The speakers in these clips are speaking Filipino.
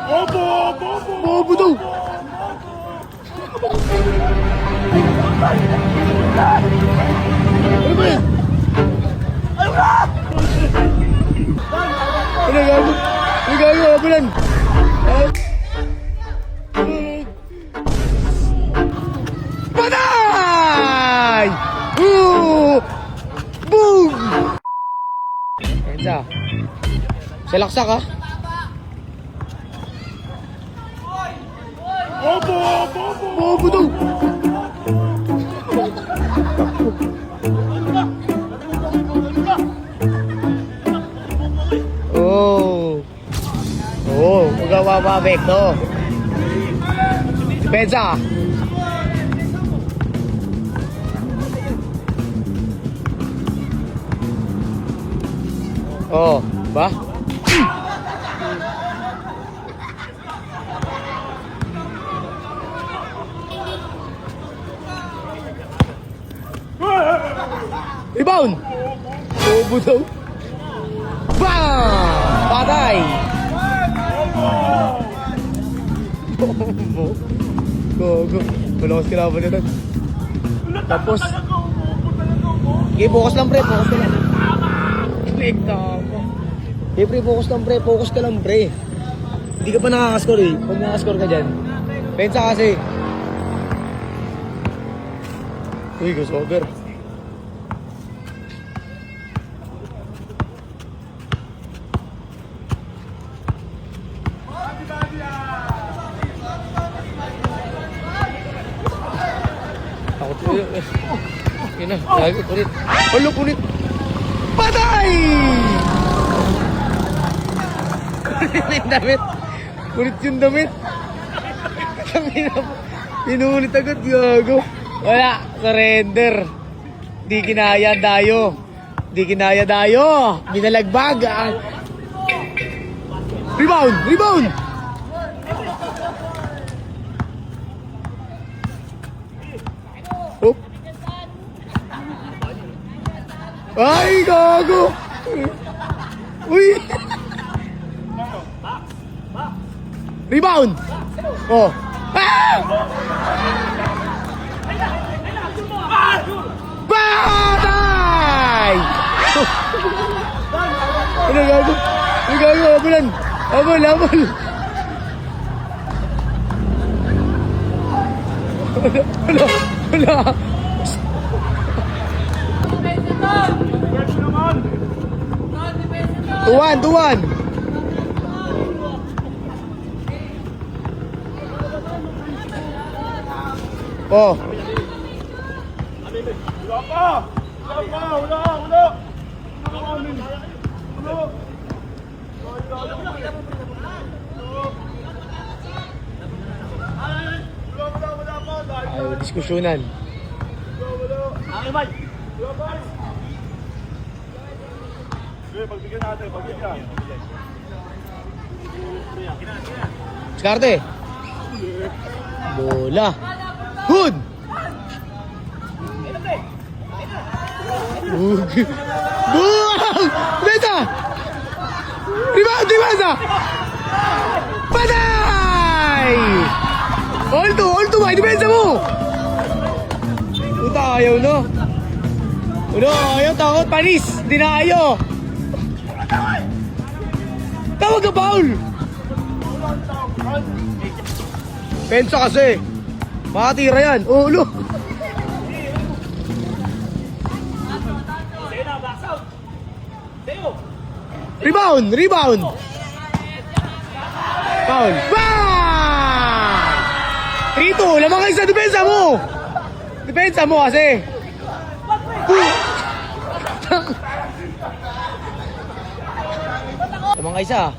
Bobo daw! Ano ba yan? Ano gago? Ano gago? Abulan! Patay! Boom! Enza. Salaksak ha? Bobo daw! Magawa mabek to. Depensa. Oh, ba? Rebound! Bobo daw. Bang! Patay! Gogo. Malakas kinaban nila. Tapos okay, focus lang pre. Focus ka lang. Click na ako. Okay pre, focus lang pre. Focus ka lang pre. Hindi ka pa nakakascore eh. Pag nakakascore ka dyan pensa kasi. Uy, goes over. Yun na, lagi, punit. Halo, punit. Patay! Punit yung damit. Punit yung damit. Pinulit agad, gago. Wala, surrender. Di kinaya, dayo. Di kinaya, dayo. Binalagbag. Rebound! Rebound! Oh. Ay, gago! Uy! Rebound! Oh! Ah! Batay! Ano gago? Ano gago? Abulan! Abul! Abul! Wala! Wala! Tuwan! Tuwan! Oh! Wala pa! Wala pa! Wala! Wala! Ayaw, diskusyonan. Pagbigyan natin, pagbigyan. Skarte. Bola. Hood. Buang! Beta! Rebound! Rebound! Patay! All to, may depensa mo! Puta, ayaw no? Uno, ayaw, takot, panis! Di na ayaw! Tawag ka, Paul! Pensa kasi! Makatira yan! Ulo! Rebound! Rebound! Paul! Bang! 3-2! Lamang kayo sa depensa mo! Depensa mo kasi! Lamang kayo sa!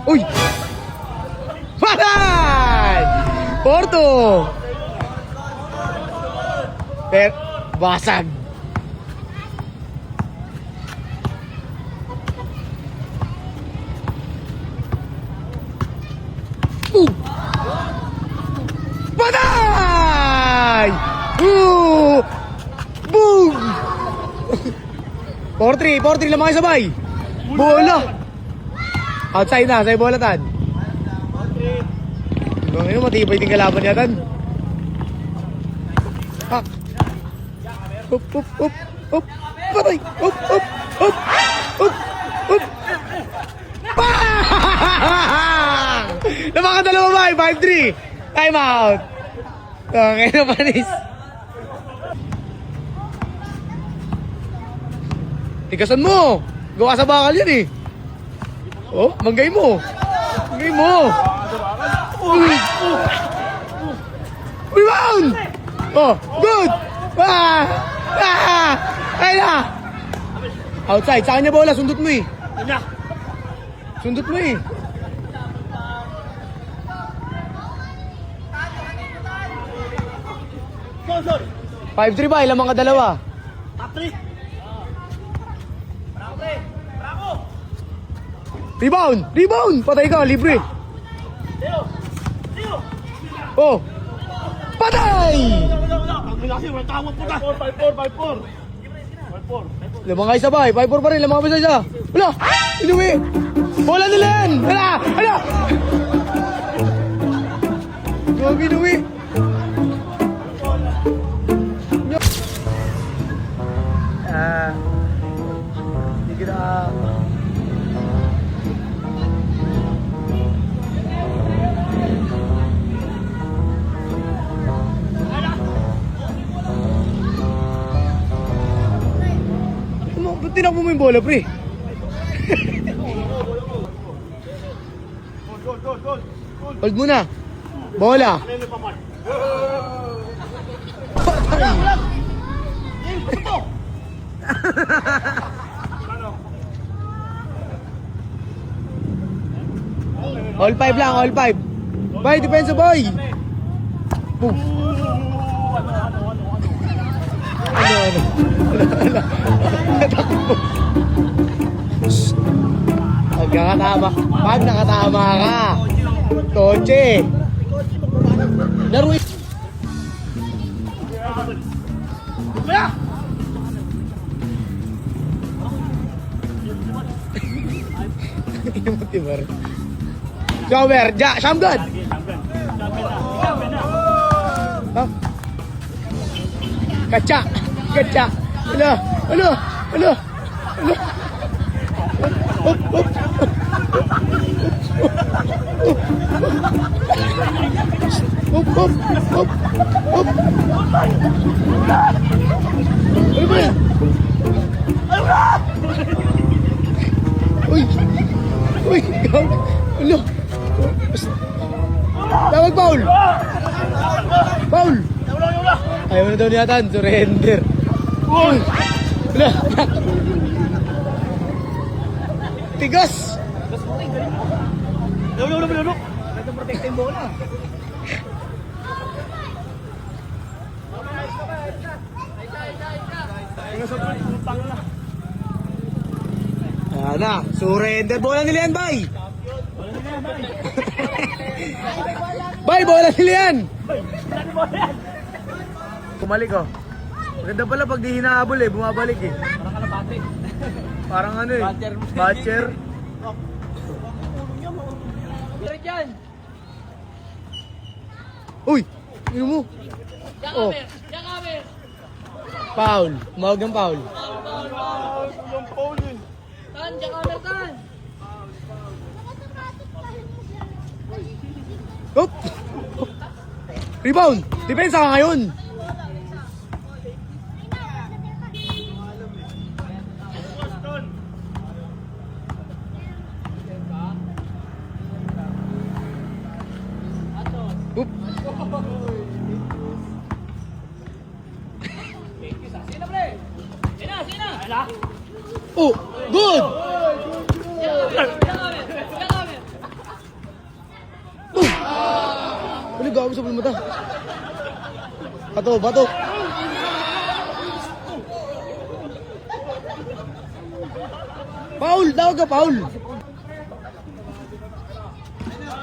Uy! Patay! Porto! Basag! Patay! Boom! 4-3 lamang kayo sabay! Bola! Outside na, sa'yo bola, Tan. Ngayon, matibay din kalaban niya, Tan. Hak. Up, up, up, up. Patay. Up, up, up, up, up. Bang! Napakadalawa ba? 5-3. Time out. Okay na, Panis. Tigasan mo. Gawa sa bakal yan eh. Oh, manggay mo. Manggay mo. Uy! Rebound! Oh, good! Ah! Ah! Ay na! Outside, saan niya bola? Sundot mo eh. Sundot mo eh. Sorry. 5-3 ba? Ilang mga dalawa? Top 3. Bravo. Rebound! Rebound! Patay ka, libre. Leo. Oh! Patay! Ang kasi walang tawag po ta. 5-4. Lamang kayo sabay. 5-4 pa rin. Lamang kayo isa. Wala! Inuwi! Bola nila yan! Wala! Wala! Huwag inuwi! Hindi ko na... Ba't tinakbo mo yung bola, pre? Goal. Hold mo na. Bola. All 5 lang, all 5. Boy, depensa boy. Boom. Ano? Pag nakatama. Pag nakatama ka. Toche. Laruin. Timur. Shower, Shamgan. Hah? Kaca. Ano? Up. Ano ba yan? Uy, gawag. Ano? Tawag foul. Ayaw na daw niyatan. Surrender. Uy. Wala. Tigas. Lalo. Ito protect yung bola. Na, surrender. Bola nila yan, bay. Bay, bola nila yan. Kumalik, oh. Maganda pala pag di hinahabol eh, bumabalik eh. Parang kalabate. Parang ano eh. Batcher. Direct yan. Uy! Ano mo? Oh. Foul. Tumawag ng foul. Yung foul yun. Tan, diyan ka na, Tan. Oop! Rebound! Depensa ka ngayon! Oop! Sina. Oh! Good! Ano gawin sa mata? Bato. Paul! Tawag ka, Paul!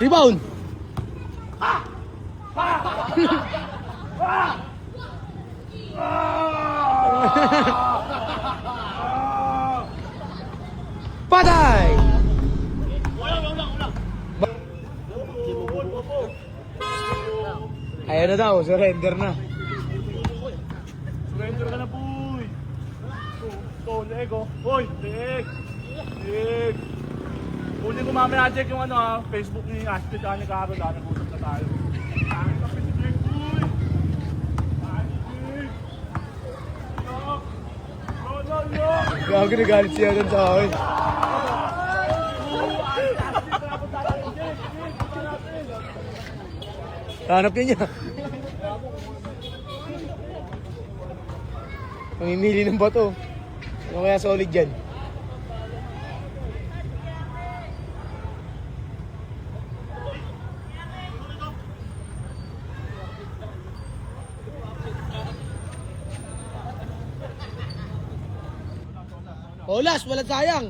Rebound! Patay! Ayaw na daw, surrender na. Surrender ka na, boy. Ito, leg, oh. Hoy, leg. Leg. Kunin ko mamaya, check yung Facebook ni Ashley at ni Carol. Nag-usap na tayo. Pangit ka, leg, boy. Pangit, leg. Lock. Lock, lock. Gago na galit siya dun sa akin. Hanap niya. Mamimili ng bato. Ano kaya solid dyan? Olas, walang sayang.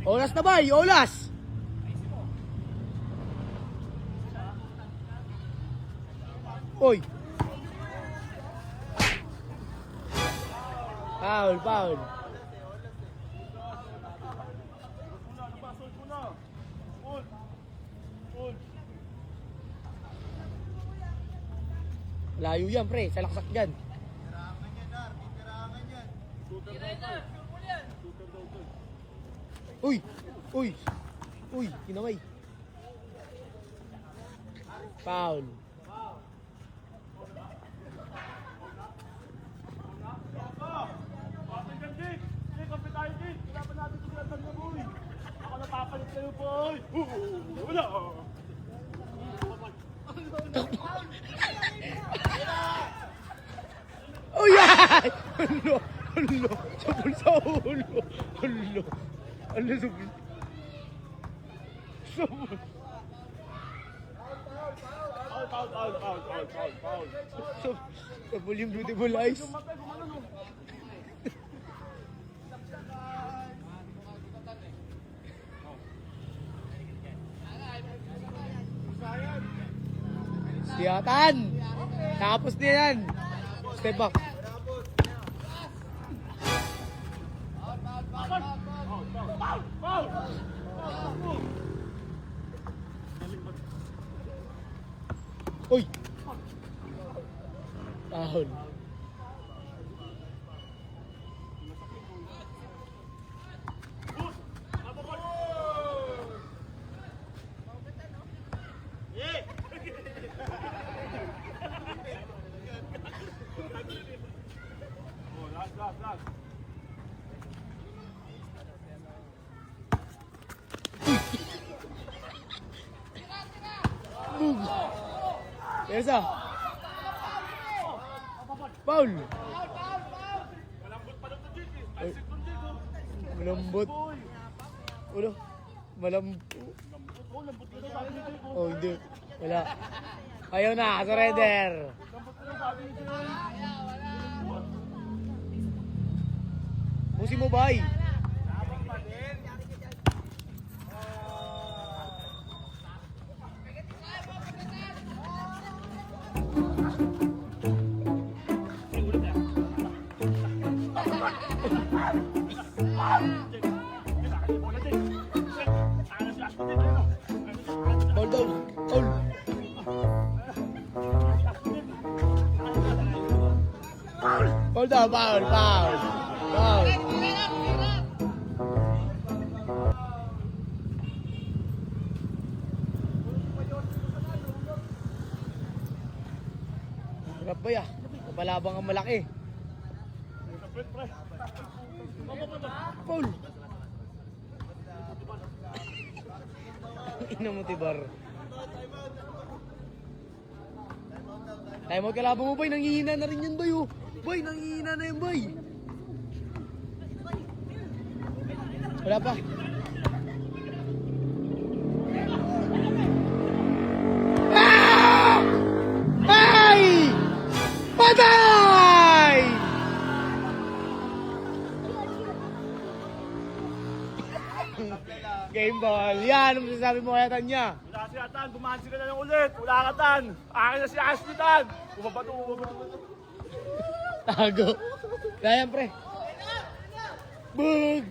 Olas na ba? Olas! Oy! Foul, foul. Layo yan, pre. Salaksak dyan. Uy! Uy! Uy! Kinamay. Foul. Ako napapalit sa'yo, boy! Wala! Oh, yan! Alo! Alo! Sabol sa ulo! Alo! Alo, sabol! Sabol! Foul! Sabol yung beautiful eyes. Siyatan! Tapos na yan! Step back. Uy! Foul. Last. Boom! Teresa! Foul! Malambot pa lang ito, Jake eh. Ay. Talsik doon, Jake, oh. Malambot. Boy! Ulo. Malambot. Lambot ka na sabi ni Jake, oh. Oh, hindi. Wala. Ayaw na. Surrender. Lambot ka na sabi ni Jake. Busi mo, bay. Foul daw. Foul. Foul daw. Foul. Foul. Foul. Hirap ba ya? Kapalabang ang malaki. Foul. Ina mo, Tibar. Time out kalabang mo, boy. Nangihina na rin yun, boy. Oh. Boy, nangihina na yun, boy. Wala pa. Ah! Ay! Patay! Game ball. Yan, ano masasabi mo kaya Tanya? Wala si Atan, bumahan sila na lang ulit. Wala ka, Tan. Akin na si Ashley, Tan. Bumabato. Tago. Kaya, pre. Bug!